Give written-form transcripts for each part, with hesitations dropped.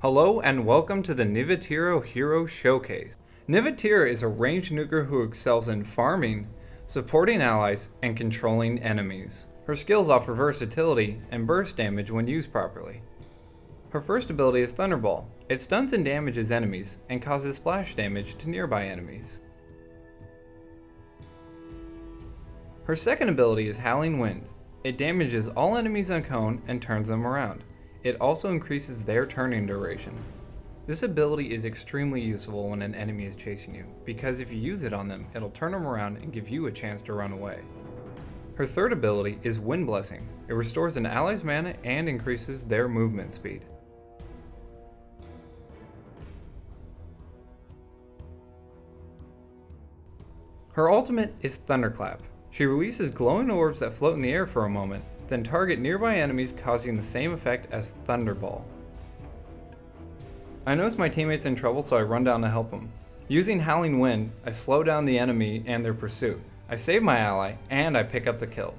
Hello and welcome to the Nevetira Hero Showcase. Nevetira is a ranged nuker who excels in farming, supporting allies, and controlling enemies. Her skills offer versatility and burst damage when used properly. Her first ability is Thunderball. It stuns and damages enemies and causes splash damage to nearby enemies. Her second ability is Howling Wind. It damages all enemies on cone and turns them around. It also increases their turning duration. This ability is extremely useful when an enemy is chasing you, because if you use it on them, it'll turn them around and give you a chance to run away. Her third ability is Wind Blessing. It restores an ally's mana and increases their movement speed. Her ultimate is Thunderclap. She releases glowing orbs that float in the air for a moment, then target nearby enemies, causing the same effect as Thunderball. I notice my teammate's in trouble, so I run down to help him. Using Howling Wind, I slow down the enemy and their pursuit. I save my ally, and I pick up the kill.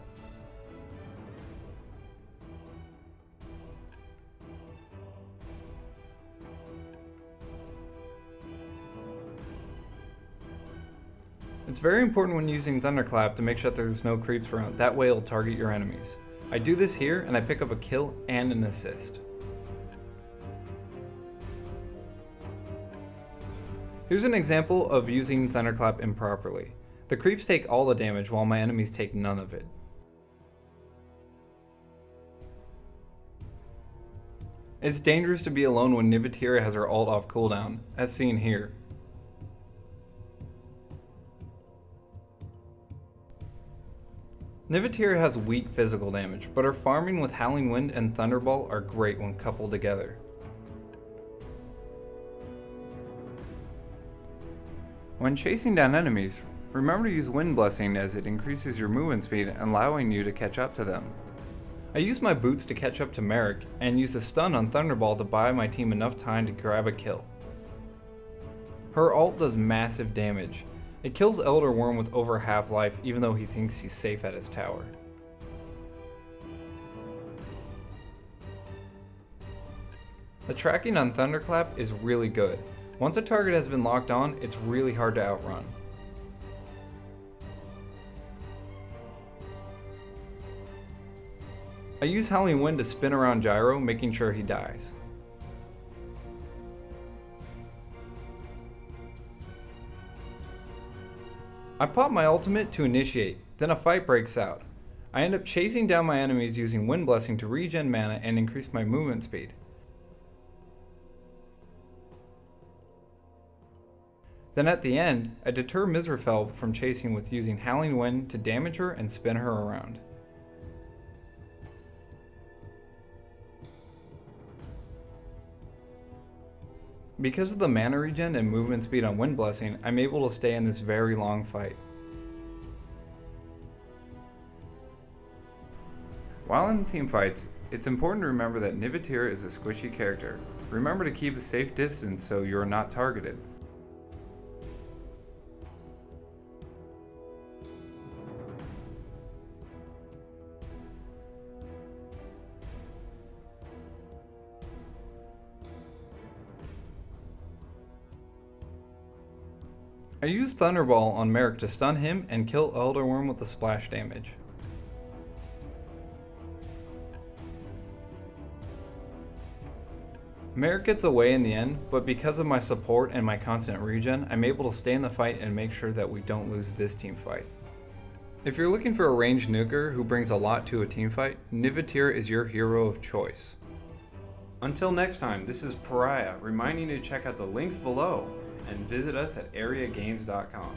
It's very important when using Thunderclap to make sure that there's no creeps around, that way it'll target your enemies. I do this here and I pick up a kill and an assist. Here's an example of using Thunderclap improperly. The creeps take all the damage while my enemies take none of it. It's dangerous to be alone when Nevetira has her ult off cooldown, as seen here. Nevetira has weak physical damage, but her farming with Howling Wind and Thunderball are great when coupled together. When chasing down enemies, remember to use Wind Blessing as it increases your movement speed, allowing you to catch up to them. I use my boots to catch up to Merrick, and use a stun on Thunderball to buy my team enough time to grab a kill. Her ult does massive damage. It kills Elder Worm with over half life, even though he thinks he's safe at his tower. The tracking on Thunderclap is really good. Once a target has been locked on, it's really hard to outrun. I use Howling Wind to spin around Gyro, making sure he dies. I pop my ultimate to initiate, then a fight breaks out. I end up chasing down my enemies using Wind Blessing to regen mana and increase my movement speed. Then at the end, I deter Mizrafel from chasing with using Howling Wind to damage her and spin her around. Because of the mana regen and movement speed on Wind Blessing, I'm able to stay in this very long fight. While in team fights, it's important to remember that Nevetira is a squishy character. Remember to keep a safe distance so you are not targeted. I use Thunderball on Merrick to stun him and kill Elder Worm with the splash damage. Merrick gets away in the end, but because of my support and my constant regen, I'm able to stay in the fight and make sure that we don't lose this team fight. If you're looking for a ranged nuker who brings a lot to a team fight, Nevetira is your hero of choice. Until next time, this is Pariah reminding you to check out the links below and visit us at areagames.com.